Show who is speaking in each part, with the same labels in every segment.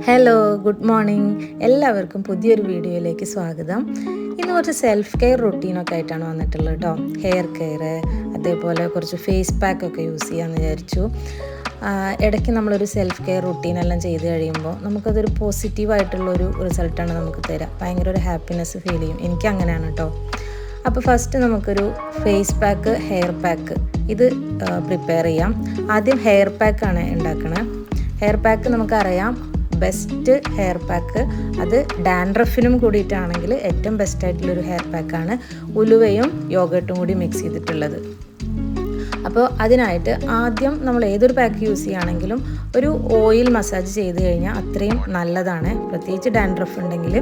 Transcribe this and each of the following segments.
Speaker 1: Hello, good morning. എല്ലാവർക്കും പുതിയൊരു വീഡിയോയിലേക്ക് സ്വാഗതം. ഇന്ന് കുറച്ച് സെൽഫ് കെയർ റൊട്ടീനൊക്കെ ആയിട്ടാണ് വന്നിട്ടുള്ളത് കേട്ടോ. ഹെയർ കെയർ, അതേപോലെ കുറച്ച് ഫേസ് പാക്കൊക്കെ യൂസ് ചെയ്യാമെന്ന് വിചാരിച്ചു. ഇടയ്ക്ക് നമ്മളൊരു സെൽഫ് കെയർ റൊട്ടീനെല്ലാം ചെയ്ത് കഴിയുമ്പോൾ നമുക്കതൊരു പോസിറ്റീവായിട്ടുള്ളൊരു റിസൾട്ടാണ് നമുക്ക് തരിക. ഭയങ്കര ഒരു ഹാപ്പിനെസ് ഫീൽ ചെയ്യും. എനിക്ക് അങ്ങനെയാണ് കേട്ടോ. അപ്പോൾ ഫസ്റ്റ് നമുക്കൊരു ഫേസ് പാക്ക്, ഹെയർ പാക്ക് ഇത് പ്രിപ്പയർ ചെയ്യാം. ആദ്യം ഹെയർ പാക്കാണ് ഉണ്ടാക്കുന്നത്. ഹെയർ പാക്ക് നമുക്കറിയാം, ബെസ്റ്റ് ഹെയർ പാക്ക് അത് ഡാൻഡ്രഫിനും കൂടിയിട്ടാണെങ്കിൽ ഏറ്റവും ബെസ്റ്റായിട്ടുള്ളൊരു ഹെയർ പാക്കാണ് ഉലുവയും യോഗട്ടും കൂടി മിക്സ് ചെയ്തിട്ടുള്ളത്. അപ്പോൾ അതിനായിട്ട് ആദ്യം നമ്മൾ ഏതൊരു പാക്ക് യൂസ് ചെയ്യുകയാണെങ്കിലും ഒരു ഓയിൽ മസാജ് ചെയ്ത് കഴിഞ്ഞാൽ അത്രയും നല്ലതാണ്. പ്രത്യേകിച്ച് ഡാൻഡ്രഫ് ഉണ്ടെങ്കിൽ,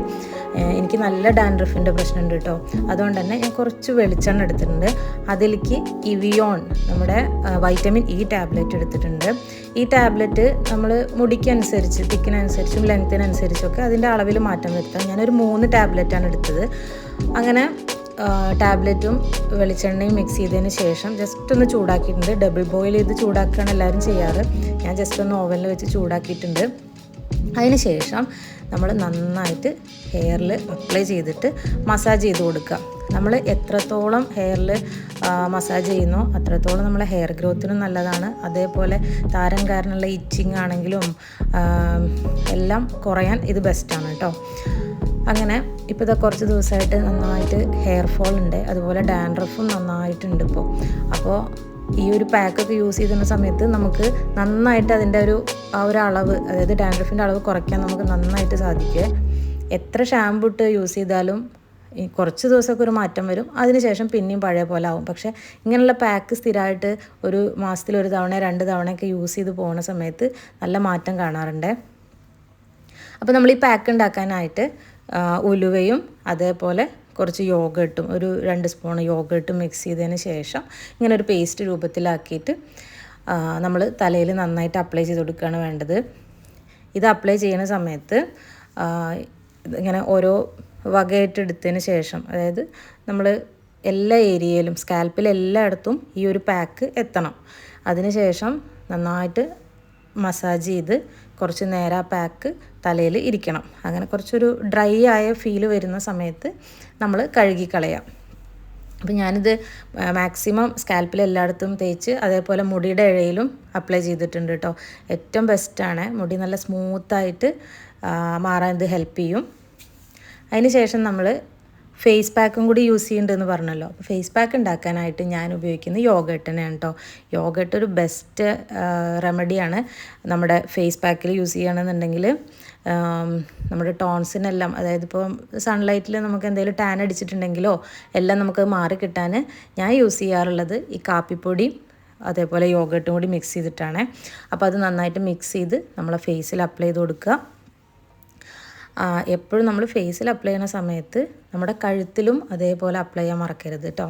Speaker 1: എനിക്ക് നല്ല ഡാൻഡ്രഫിൻ്റെ പ്രശ്നമുണ്ട് കേട്ടോ. അതുകൊണ്ട് തന്നെ ഞാൻ കുറച്ച് വെളിച്ചെണ്ണ എടുത്തിട്ടുണ്ട്. അതിലേക്ക് ഇവിയോൺ, നമ്മുടെ വൈറ്റമിൻ ഇ ടാബ്ലറ്റ് എടുത്തിട്ടുണ്ട്. ഈ ടാബ്ലറ്റ് നമ്മൾ മുടിക്കനുസരിച്ച്, തിക്കിനനുസരിച്ചും ലെങ്ത്തിനനുസരിച്ചൊക്കെ അതിൻ്റെ അളവിൽ മാറ്റം വരുത്താം. ഞാനൊരു 3 ടാബ്ലറ്റാണ് എടുത്തത്. അങ്ങനെ ടാബ്ലറ്റും വെളിച്ചെണ്ണയും മിക്സ് ചെയ്തതിന് ശേഷം ജസ്റ്റ് ഒന്ന് ചൂടാക്കിയിട്ടുണ്ട്. ഡബിൾ ബോയിൽ ചെയ്ത് ചൂടാക്കുകയാണ് എല്ലാവരും ചെയ്യാറ്. ഞാൻ ജസ്റ്റ് ഒന്ന് ഓവനിൽ വെച്ച് ചൂടാക്കിയിട്ടുണ്ട്. അതിന് ശേഷം നമ്മൾ നന്നായിട്ട് ഹെയറിൽ അപ്ലൈ ചെയ്തിട്ട് മസാജ് ചെയ്ത് കൊടുക്കുക. നമ്മൾ എത്രത്തോളം ഹെയറിൽ മസാജ് ചെയ്യുന്നോ അത്രത്തോളം നമ്മളെ ഹെയർ ഗ്രോത്തിനും നല്ലതാണ്. അതേപോലെ താരൻ കാരണമുള്ള ഇച്ചിങ് ആണെങ്കിലും എല്ലാം കുറയാൻ ഇത് ബെസ്റ്റാണ് കേട്ടോ. അങ്ങനെ ഇപ്പോൾ ഇതാ കുറച്ച് ദിവസമായിട്ട് നന്നായിട്ട് ഹെയർ ഫോൾ ഉണ്ട്, അതുപോലെ ഡാൻഡ്രഫും നന്നായിട്ടുണ്ട് ഇപ്പോൾ. അപ്പോൾ ഈ ഒരു പാക്കൊക്കെ യൂസ് ചെയ്യുന്ന സമയത്ത് നമുക്ക് നന്നായിട്ട് അതിൻ്റെ ഒരു അളവ്, അതായത് ഡാൻഡ്രഫിൻ്റെ അളവ് കുറയ്ക്കാൻ നമുക്ക് നന്നായിട്ട് സാധിക്കുക. എത്ര ഷാമ്പു ഇട്ട് യൂസ് ചെയ്താലും കുറച്ച് ദിവസമൊക്കെ ഒരു മാറ്റം വരും, അതിനുശേഷം പിന്നെയും പഴയ പോലെ ആവും. പക്ഷേ ഇങ്ങനെയുള്ള പാക്ക് സ്ഥിരമായിട്ട് ഒരു മാസത്തിൽ 1 തവണ 2 തവണയൊക്കെ യൂസ് ചെയ്ത് പോകുന്ന സമയത്ത് നല്ല മാറ്റം കാണാറുണ്ട്. അപ്പോൾ നമ്മൾ ഈ പാക്ക് ഉണ്ടാക്കാനായിട്ട് ഉലുവയും അതേപോലെ കുറച്ച് യോഗട്ടും, ഒരു 2 സ്പൂൺ യോഗട്ടും മിക്സ് ചെയ്തതിന് ശേഷം ഇങ്ങനെ ഒരു പേസ്റ്റ് രൂപത്തിലാക്കിയിട്ട് നമ്മൾ തലയിൽ നന്നായിട്ട് അപ്ലൈ ചെയ്ത് കൊടുക്കുകയാണ് വേണ്ടത്. ഇത് അപ്ലൈ ചെയ്യുന്ന സമയത്ത് ഇങ്ങനെ ഓരോ വകയായിട്ട് എടുത്തതിന് ശേഷം, അതായത് നമ്മൾ എല്ലാ ഏരിയയിലും സ്കാൽപ്പിൽ എല്ലായിടത്തും ഈ ഒരു പാക്ക് എത്തണം. അതിന് ശേഷം നന്നായിട്ട് മസാജ് ചെയ്ത് കുറച്ച് നേരം ആ പാക്ക് തലയിൽ ഇരിക്കണം. അങ്ങനെ കുറച്ചൊരു ഡ്രൈ ആയ ഫീൽ വരുന്ന സമയത്ത് നമ്മൾ കഴുകിക്കളയാം. അപ്പോൾ ഞാനിത് മാക്സിമം സ്കാൽപ്പിൽ എല്ലായിടത്തും തേച്ച് അതേപോലെ മുടിയുടെ ഇഴയിലും അപ്ലൈ ചെയ്തിട്ടുണ്ട് കേട്ടോ. ഏറ്റവും ബെസ്റ്റാണ്. മുടി നല്ല സ്മൂത്തായിട്ട് മാറാൻ ഇത് ഹെൽപ്പ് ചെയ്യും. അതിന് ശേഷം നമ്മൾ ഫേസ് പാക്കും കൂടി യൂസ് ചെയ്യുന്നുണ്ടെന്ന് പറഞ്ഞല്ലോ. അപ്പോൾ ഫേസ് പാക്ക് ഉണ്ടാക്കാനായിട്ട് ഞാൻ ഉപയോഗിക്കുന്നത് യോഗട്ട് തന്നെയാണ് കേട്ടോ. യോഗട്ട് ഒരു ബെസ്റ്റ് റെമഡിയാണ്. നമ്മുടെ ഫേസ് പാക്കിൽ യൂസ് ചെയ്യണമെന്നുണ്ടെങ്കിൽ നമ്മുടെ ടോൺസിനെല്ലാം, അതായത് ഇപ്പോൾ സൺലൈറ്റിൽ നമുക്ക് എന്തെങ്കിലും ടാൻ അടിച്ചിട്ടുണ്ടെങ്കിലോ എല്ലാം നമുക്ക് മാറി കിട്ടാൻ ഞാൻ യൂസ് ചെയ്യാറുള്ളത് ഈ കാപ്പിപ്പൊടി അതേപോലെ യോഗട്ടും കൂടി മിക്സ് ചെയ്തിട്ടാണ്. അപ്പോൾ അത് നന്നായിട്ട് മിക്സ് ചെയ്ത് നമ്മളെ ഫേസിൽ അപ്ലൈ ചെയ്ത് കൊടുക്കുക. എപ്പോഴും നമ്മൾ ഫേസിൽ അപ്ലൈ ചെയ്യുന്ന സമയത്ത് നമ്മുടെ കഴുത്തിലും അതേപോലെ അപ്ലൈ ചെയ്യാൻ മറക്കരുത് കേട്ടോ.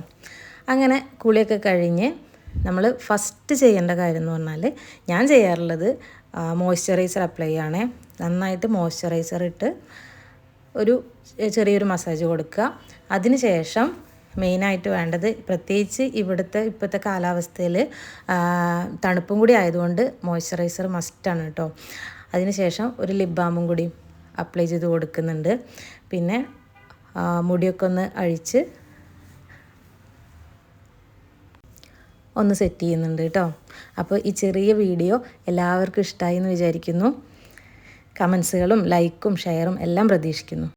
Speaker 1: അങ്ങനെ കുളിയൊക്കെ കഴിഞ്ഞ് നമ്മൾ ഫസ്റ്റ് ചെയ്യേണ്ട കാര്യം എന്ന് പറഞ്ഞാൽ, ഞാൻ ചെയ്യാറുള്ളത് മോയ്സ്ചറൈസർ അപ്ലൈ ചെയ്യുകയാണേ. നന്നായിട്ട് മോയ്സ്ചറൈസർ ഇട്ട് ഒരു ചെറിയൊരു മസാജ് കൊടുക്കുക. അതിന് ശേഷം മെയിനായിട്ട് വേണ്ടത്, പ്രത്യേകിച്ച് ഇപ്പോഴത്തെ കാലാവസ്ഥയിൽ തണുപ്പും കൂടി ആയതുകൊണ്ട് മോയ്സ്ചറൈസർ മസ്റ്റാണ് കേട്ടോ. അതിന് ശേഷം ഒരു ലിപ് ബാമും കൂടി അപ്ലൈ ചെയ്ത് കൊടുക്കുന്നുണ്ട്. പിന്നെ മുടിയൊക്കെ ഒന്ന് അഴിച്ച് ഒന്ന് സെറ്റ് ചെയ്യുന്നുണ്ട് കേട്ടോ. അപ്പോൾ ഈ ചെറിയ വീഡിയോ എല്ലാവർക്കും ഇഷ്ടമായി എന്ന് വിചാരിക്കുന്നു. കമൻസുകളും ലൈക്കും ഷെയറും എല്ലാം പ്രതീക്ഷിക്കുന്നു.